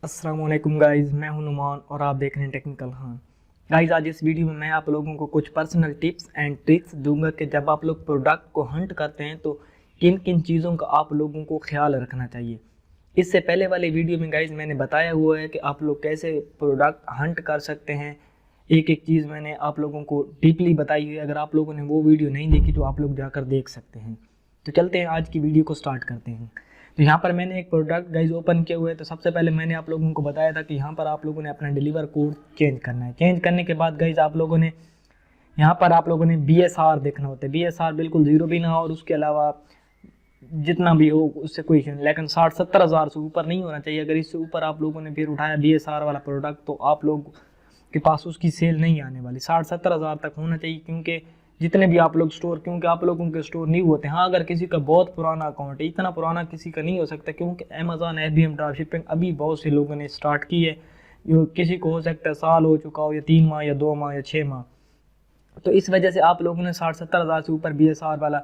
अस्सलाम वालेकुम गाइज़, मैं हूं नुमान और आप देख रहे हैं टेक्निकल खान। गाइज़, आज इस वीडियो में मैं आप लोगों को कुछ पर्सनल टिप्स एंड ट्रिक्स दूंगा कि जब आप लोग प्रोडक्ट को हंट करते हैं तो किन किन चीज़ों का आप लोगों को ख्याल रखना चाहिए। इससे पहले वाले वीडियो में गाइज़ मैंने बताया हुआ है कि आप लोग कैसे प्रोडक्ट हंट कर सकते हैं। एक एक चीज़ मैंने आप लोगों को डीपली बताई हुई है। अगर आप लोगों ने वो वीडियो नहीं देखी तो आप लोग जाकर देख सकते हैं। तो चलते हैं, आज की वीडियो को स्टार्ट करते हैं। तो यहाँ पर मैंने एक प्रोडक्ट गाइज ओपन किए हुए, तो सबसे पहले मैंने आप लोगों को बताया था कि यहाँ पर आप लोगों ने अपना डिलीवर कोड चेंज करना है। चेंज करने के बाद गाइज आप लोगों ने यहाँ पर आप लोगों ने BSR देखना होता है। BSR बिल्कुल ज़ीरो भी ना हो और उसके अलावा जितना भी हो उससे कोई इशू नहीं, लेकिन 60-70 हज़ार से ऊपर नहीं होना चाहिए। अगर इससे ऊपर आप लोगों ने फिर उठाया BSR वाला प्रोडक्ट तो आप लोग के पास उसकी सेल नहीं आने वाली। 60-70 हज़ार तक होना चाहिए, क्योंकि जितने भी आप लोग स्टोर, क्योंकि आप लोगों के स्टोर न्यू होते हैं। हाँ, अगर किसी का बहुत पुराना अकाउंट है, इतना पुराना किसी का नहीं हो सकता, क्योंकि अमेज़ॉन FBM ड्रॉप शिपिंग अभी बहुत से लोगों ने स्टार्ट की है। जो किसी को हो सकता है साल हो चुका हो, या 3 माह या 2 माह या 6 माह। तो इस वजह से आप लोगों ने 60-70 हज़ार से ऊपर BSR वाला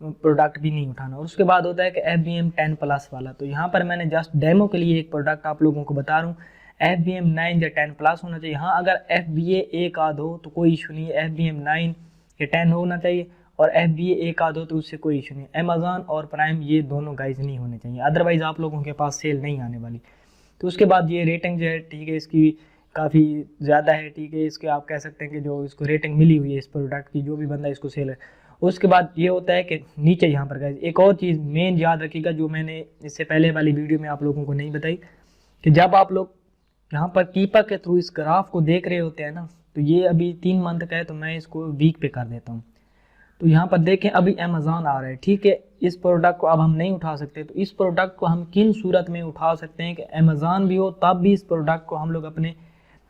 प्रोडक्ट भी नहीं उठाना। और उसके बाद होता है कि FBM 10+ वाला। तो यहाँ पर मैंने जस्ट डेमो के लिए एक प्रोडक्ट आप लोगों को बता रहा हूँ। FBM 9 या 10+ होना चाहिए। हाँ, अगर FBA एक आध हो तो कोई इशू नहीं है। FBM 9 या 10 होना चाहिए, और FBA एक आध हो तो उससे कोई इशू नहीं। अमेज़ॉन और प्राइम ये दोनों गाइज नहीं होने चाहिए, अदरवाइज़ आप लोगों के पास सेल नहीं आने वाली। तो उसके बाद ये रेटिंग जो है, ठीक है, इसकी काफ़ी ज़्यादा है। ठीक है, इसके आप कह सकते हैं कि जो इसको रेटिंग मिली हुई है इस प्रोडक्ट की, जो भी बंदा इसको सेल है। उसके बाद ये होता है कि नीचे यहाँ पर गाइज एक और चीज़ मेन याद रखिएगा, जो मैंने इससे पहले वाली वीडियो में आप लोगों को नहीं बताई, कि जब आप लोग यहाँ पर कीपर के थ्रू इस ग्राफ को देख रहे होते हैं ना, तो ये अभी 3 मंथ का है, तो मैं इसको वीक पे कर देता हूँ। तो यहाँ पर देखें, अभी अमेज़ॉन आ रहा है। ठीक है, इस प्रोडक्ट को अब हम नहीं उठा सकते। तो इस प्रोडक्ट को हम किन सूरत में उठा सकते हैं कि अमेज़ॉन भी हो तब भी इस प्रोडक्ट को हम लोग अपने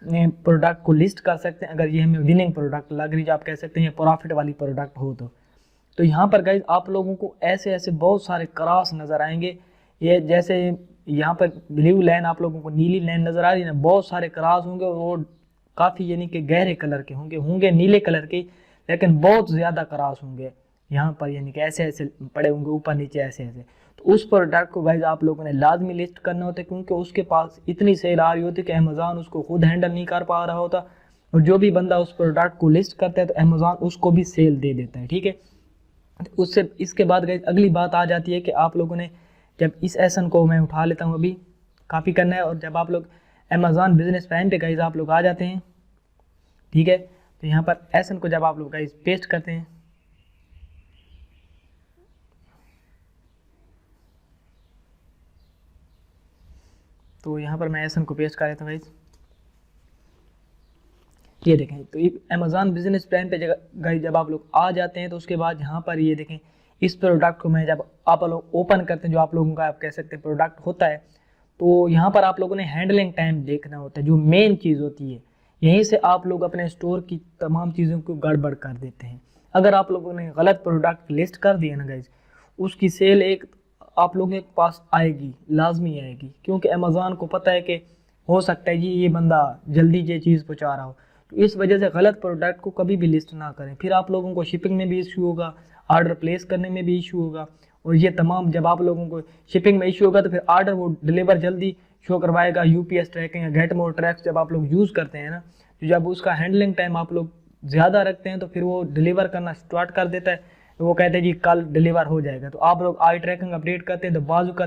प्रोडक्ट को लिस्ट कर सकते हैं, अगर ये हमें विनिंग प्रोडक्ट लग रही है, आप कह सकते हैं ये प्रॉफिट वाली प्रोडक्ट हो तो यहाँ पर गाइज आप लोगों को ऐसे ऐसे बहुत सारे क्रॉस नज़र आएंगे। ये जैसे यहाँ पर ब्लू लाइन आप लोगों को नीली लाइन नज़र आ रही है ना, बहुत सारे क्रॉस होंगे और वो काफ़ी यानी कि गहरे कलर के होंगे नीले कलर के, लेकिन बहुत ज़्यादा क्रॉस होंगे यहाँ पर, यानी कि ऐसे ऐसे पड़े होंगे ऊपर नीचे ऐसे ऐसे। तो उस प्रोडक्ट को गाइज आप लोगों ने लाजमी लिस्ट करना होता है, क्योंकि उसके पास इतनी सेल आ रही होती है कि अमेज़ॉन उसको खुद हैंडल नहीं कर पा रहा होता, और जो भी बंदा उस प्रोडक्ट को लिस्ट करता है तो अमेज़ॉन उसको भी सेल दे देता है। ठीक है, उससे इसके बाद गाइज अगली बात आ जाती है कि आप लोगों ने जब इस एसन को मैं उठा लेता हूँ, अभी काफ़ी करना है, और जब आप लोग अमेज़ॉन बिजनेस प्राइम पे गाइज आप लोग आ जाते हैं, ठीक है, तो यहाँ पर एसन को जब आप लोग गाइज पेस्ट करते हैं, तो यहाँ पर मैं एसन को पेस्ट कर लेता हूँ गाइज। ये देखें, तो ये अमेज़ॉन बिजनेस प्राइम पे गाइज जब आप लोग आ जाते हैं, तो उसके बाद यहाँ पर ये देखें, इस प्रोडक्ट को मैं जब आप लोग ओपन करते हैं, जो आप लोगों का आप कह सकते हैं प्रोडक्ट होता है, तो यहाँ पर आप लोगों ने हैंडलिंग टाइम देखना होता है, जो मेन चीज़ होती है। यहीं से आप लोग अपने स्टोर की तमाम चीज़ों को गड़बड़ कर देते हैं। अगर आप लोगों ने गलत प्रोडक्ट लिस्ट कर दिया ना गाइज, उसकी सेल एक आप लोगों के पास आएगी, लाजमी आएगी, क्योंकि अमेज़ॉन को पता है कि हो सकता है ये बंदा जल्दी ये चीज़ पहुँचा रहा हो। तो इस वजह से गलत प्रोडक्ट को कभी भी लिस्ट ना करें, फिर आप लोगों को शिपिंग में भी इशू होगा, ऑर्डर प्लेस करने में भी इशू होगा, और ये तमाम जब आप लोगों को शिपिंग में इशू होगा तो फिर ऑर्डर वो डिलीवर जल्दी शो करवाएगा। UPS ट्रैकिंग या गेट मोर ट्रैक्स जब आप लोग यूज़ करते हैं ना, तो जब उसका हैंडलिंग टाइम आप लोग ज़्यादा रखते हैं तो फिर वो डिलीवर करना स्टार्ट कर देता है। तो वो कहते हैं जी कल डिलीवर हो जाएगा, तो आप लोग आई ट्रैकिंग अपडेट करते हैं तो बाजू का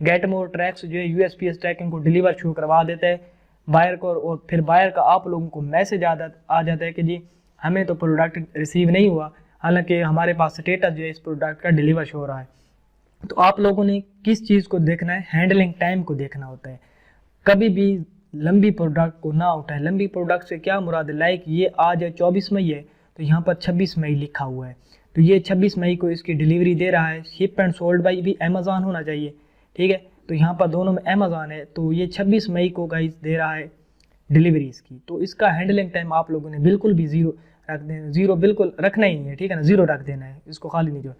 गेट मोर ट्रैक्स जो है USPS ट्रैकिंग को डिलीवर शो करवा देता है बायर को, और फिर बायर का आप लोगों को मैसेज आ जाता है कि जी हमें तो प्रोडक्ट रिसीव नहीं हुआ, हालांकि हमारे पास स्टेटस जो है इस प्रोडक्ट का डिलीवर हो रहा है। तो आप लोगों ने किस चीज़ को देखना है, हैंडलिंग टाइम को देखना होता है। कभी भी लंबी प्रोडक्ट को ना उठाएं। लंबी प्रोडक्ट से क्या मुराद है, लाइक ये आज 24 मई है, तो यहाँ पर 26 मई लिखा हुआ है, तो ये 26 मई को इसकी डिलीवरी दे रहा है। शिप एंड सोल्ड बाई भी अमेज़ॉन होना चाहिए, ठीक है, तो यहाँ पर दोनों में अमेज़ॉन है, तो ये 26 मई को गाइस दे रहा है डिलीवरी इसकी। तो इसका हैंडलिंग टाइम आप लोगों ने बिल्कुल भी ज़ीरो रख देना, ज़ीरो बिल्कुल रखना ही नहीं है, ठीक है ना, ज़ीरो रख देना है, इसको खाली नहीं जो।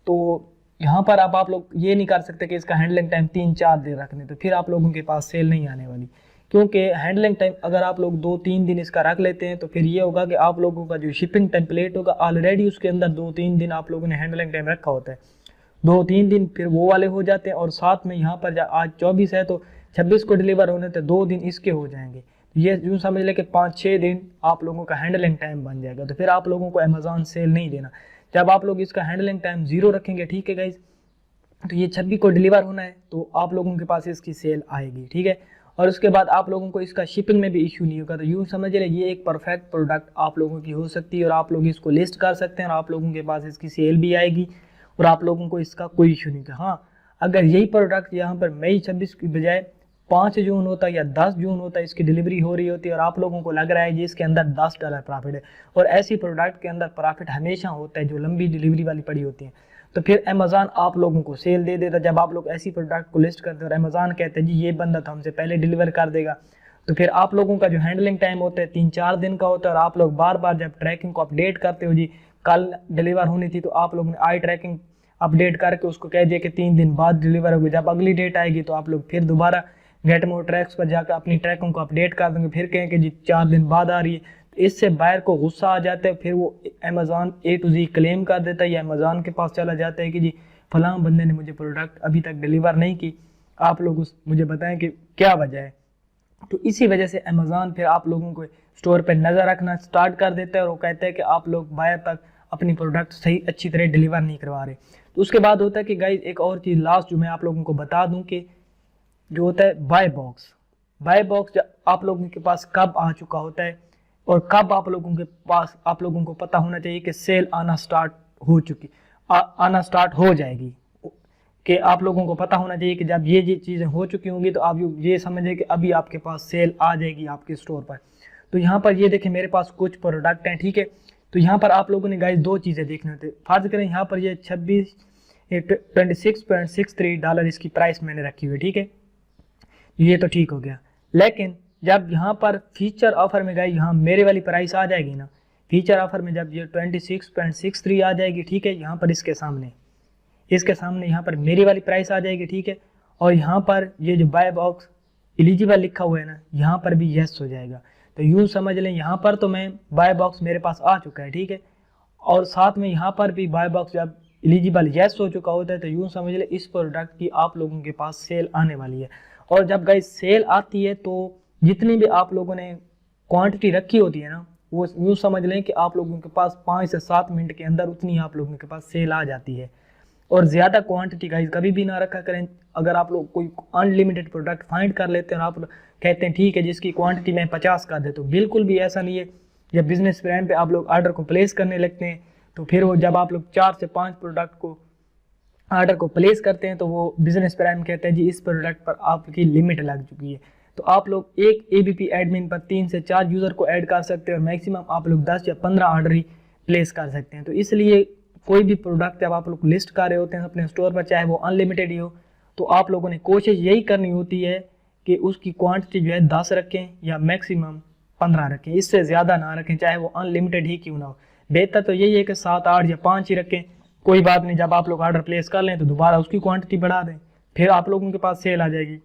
तो यहाँ पर आप लोग ये नहीं कर सकते कि इसका हैंडलिंग टाइम 3-4 दिन रखने, तो फिर आप लोगों के पास सेल नहीं आने वाली। क्योंकि हैंडलिंग टाइम अगर आप लोग 2-3 दिन इसका रख लेते हैं, तो फिर ये होगा कि आप लोगों का जो शिपिंग टेम्पलेट होगा ऑलरेडी उसके अंदर 2-3 दिन आप लोगों ने हैंडलिंग टाइम रखा होता है। 2-3 दिन फिर वो वाले हो जाते हैं, और साथ में यहाँ पर आज 24 है तो 26 को डिलीवर होने थे 2 दिन इसके हो जाएंगे। तो ये यूँ समझ लें कि 5-6 दिन आप लोगों का हैंडलिंग टाइम बन जाएगा। तो फिर आप लोगों को अमेज़ॉन सेल नहीं देना। जब आप लोग इसका हैंडलिंग टाइम 0 रखेंगे, ठीक है गाइज, तो ये 26 को डिलीवर होना है तो आप लोगों के पास इसकी सेल आएगी, ठीक है। और उसके बाद आप लोगों को इसका शिपिंग में भी इशू नहीं होगा। तो यूँ समझ लें ये एक परफेक्ट प्रोडक्ट आप लोगों की हो सकती है और आप लोग इसको लिस्ट कर सकते हैं और आप लोगों के पास इसकी सेल भी आएगी और आप लोगों को इसका कोई इशू नहीं होगा। हाँ, अगर यही प्रोडक्ट यहाँ पर मई 26 की बजाय 5 जून होता या 10 जून होता, इसकी डिलीवरी हो रही होती और आप लोगों को लग रहा है कि इसके अंदर $10 प्रॉफिट है, और ऐसी प्रोडक्ट के अंदर प्रॉफिट हमेशा होता है जो लंबी डिलीवरी वाली पड़ी होती है, तो फिर अमेज़ॉन आप लोगों को सेल दे देता। जब आप लोग ऐसी प्रोडक्ट को लिस्ट करते हैं और अमेज़ॉन कहते हैं जी ये बंदा तो हमसे पहले डिलीवर कर देगा, तो फिर आप लोगों का जो हैंडलिंग टाइम होता है 3-4 दिन का होता है और आप लोग बार बार जब ट्रैकिंग को अपडेट करते हो, जी कल डिलीवर होनी थी तो आप लोगों ने आई ट्रैकिंग अपडेट करके उसको कह दिया कि 3 दिन बाद डिलीवर होगी। जब अगली डेट आएगी तो आप लोग फिर दोबारा गेट मोर ट्रैक्स पर जाकर अपनी ट्रैकिंग को अपडेट कर देंगे, फिर कहें कि जी 4 दिन बाद आ रही है। तो इससे बायर को गुस्सा आ जाता है, फिर वो Amazon A to Z claim कर देता है या अमेज़ॉन के पास चला जाता है कि जी फलां बंदे ने मुझे प्रोडक्ट अभी तक डिलीवर नहीं की, आप लोग मुझे बताएं कि क्या वजह है। तो इसी वजह से अमेज़ॉन फिर आप लोगों को स्टोर पर नज़र रखना स्टार्ट कर देता है और वो कहता है कि आप लोग बायर तक अपनी प्रोडक्ट सही अच्छी तरह डिलीवर नहीं करवा रहे। तो उसके बाद होता है कि गाइज एक और चीज़ लास्ट जो मैं आप लोगों को बता दूं कि जो होता है बाय बॉक्स आप लोगों के पास कब आ चुका होता है और कब आप लोगों के पास आप लोगों को पता होना चाहिए कि सेल आना स्टार्ट हो जाएगी, कि आप लोगों को पता होना चाहिए कि जब ये चीज़ें हो चुकी होंगी तो आप ये समझें कि अभी आपके पास सेल आ जाएगी आपके स्टोर पर। तो यहाँ पर ये देखें मेरे पास कुछ प्रोडक्ट हैं, ठीक है। तो यहाँ पर आप लोगों ने गाइस 2 चीज़ें देखने होते हैं। फर्ज करें यहाँ पर ये $26.63 इसकी प्राइस मैंने रखी हुई, ठीक है, ये तो ठीक हो गया। लेकिन जब यहाँ पर फीचर ऑफर में गए यहाँ मेरे वाली प्राइस आ जाएगी ना, फीचर ऑफर में जब ये 26.63 आ जाएगी, ठीक है, यहाँ पर इसके सामने यहाँ पर मेरी वाली प्राइस आ जाएगी, ठीक है, और यहाँ पर ये जो बाय बॉक्स एलिजिबल लिखा हुआ है ना, यहाँ पर भी यस हो जाएगा। तो यूँ समझ लें यहाँ पर तो मैं बाय बॉक्स मेरे पास आ चुका है, ठीक है, और साथ में यहाँ पर भी बाय बॉक्स जब एलिजिबल यस हो चुका होता है तो यूँ समझ लें इस प्रोडक्ट की आप लोगों के पास सेल आने वाली है। और जब गाइस सेल आती है तो जितनी भी आप लोगों ने क्वांटिटी रखी होती है ना, वो यूँ समझ लें कि आप लोगों के पास 5 से 7 मिनट के अंदर उतनी आप लोगों के पास सेल आ जाती है। और ज़्यादा क्वांटिटी गाइस कभी भी ना रखा करें। अगर आप लोग कोई अनलिमिटेड प्रोडक्ट फाइंड कर लेते हैं और आप कहते हैं ठीक है जिसकी क्वांटिटी मैं 50 कर देता हूँ, बिल्कुल भी ऐसा नहीं है। जब बिजनेस प्राइम पे आप लोग ऑर्डर को प्लेस करने लगते हैं तो फिर वो जब आप लोग 4 से 5 प्रोडक्ट को ऑर्डर को प्लेस करते हैं तो वो बिजनेस प्राइम कहते हैं जी इस प्रोडक्ट पर आपकी लिमिट लग चुकी है। तो आप लोग एक ABP एडमिन पर 3 से 4 यूज़र को ऐड कर सकते हैं और मैक्सिमम आप लोग 10 या 15 ऑर्डर ही प्लेस कर सकते हैं। तो इसलिए कोई भी प्रोडक्ट जब आप लोग लिस्ट कर रहे होते हैं अपने स्टोर पर, चाहे वो अनलिमिटेड ही हो, तो आप लोगों ने कोशिश यही करनी होती है कि उसकी क्वांटिटी जो है 10 रखें या मैक्सिमम 15 रखें, इससे ज़्यादा ना रखें, चाहे वो अनलिमिटेड ही क्यों ना हो। बेहतर तो यही है कि 7, 8 या 5 ही रखें, कोई बात नहीं। जब आप लोग ऑर्डर प्लेस कर लें तो दोबारा उसकी क्वांटिटी बढ़ा दें, फिर आप लोगों के पास सेल आ जाएगी।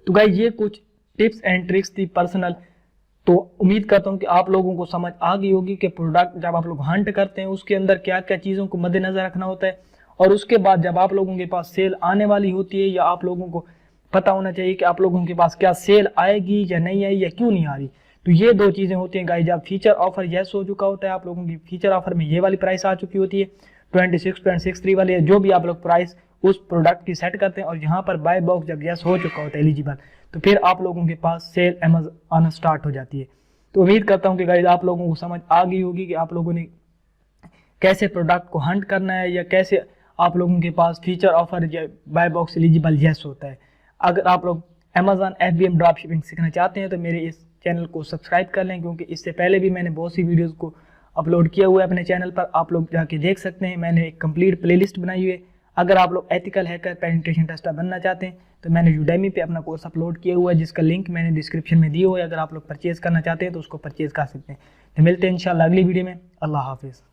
तो गाइस ये कुछ टिप्स एंड ट्रिक्स थी पर्सनल। तो उम्मीद करता हूँ कि आप लोगों को समझ आ गई होगी कि प्रोडक्ट जब आप लोग हंट करते हैं उसके अंदर क्या क्या चीज़ों को मद्देनजर रखना होता है, और उसके बाद जब आप लोगों के पास सेल आने वाली होती है या आप लोगों को पता होना चाहिए कि आप लोगों के पास क्या सेल आएगी या नहीं आई या क्यों नहीं आ रही। तो ये 2 चीज़ें होती हैं गाइस। जब फीचर ऑफर यस हो चुका होता है, आप लोगों की फीचर ऑफर में ये वाली प्राइस आ चुकी होती है 26.63 वाली है, जो भी आप लोग प्राइस उस प्रोडक्ट की सेट करते हैं, और यहाँ पर बाय बॉक्स जब यस हो चुका होता है एलिजिबल, तो फिर आप लोगों के पास सेल आना स्टार्ट हो जाती है। तो उम्मीद करता हूँ कि गाइस आप लोगों को समझ आ गई होगी कि आप लोगों ने कैसे प्रोडक्ट को हंट करना है या कैसे आप लोगों के पास फीचर ऑफर या बाय बॉक्स एलिजिबल यस होता है। अगर आप लोग अमेज़ॉन FBM ड्रॉप शिपिंग सीखना चाहते हैं तो मेरे इस चैनल को सब्सक्राइब कर लें, क्योंकि इससे पहले भी मैंने बहुत सी वीडियोज़ को अपलोड किया हुआ है अपने चैनल पर, आप लोग जाके देख सकते हैं। मैंने एक कंप्लीट प्लेलिस्ट बनाई हुई है। अगर आप लोग एथिकल हैकर पेनिट्रेशन टेस्टर बनना चाहते हैं तो मैंने यूडेमी पे अपना कोर्स अपलोड किया हुआ है, जिसका लिंक मैंने डिस्क्रिप्शन में दिया हुआ है। अगर आप लोग परचेज़ करना चाहते हैं तो उसको परचेज़ कर सकते हैं। तो मिलते हैं इंशाल्लाह अगली वीडियो में। अल्लाह हाफिज़।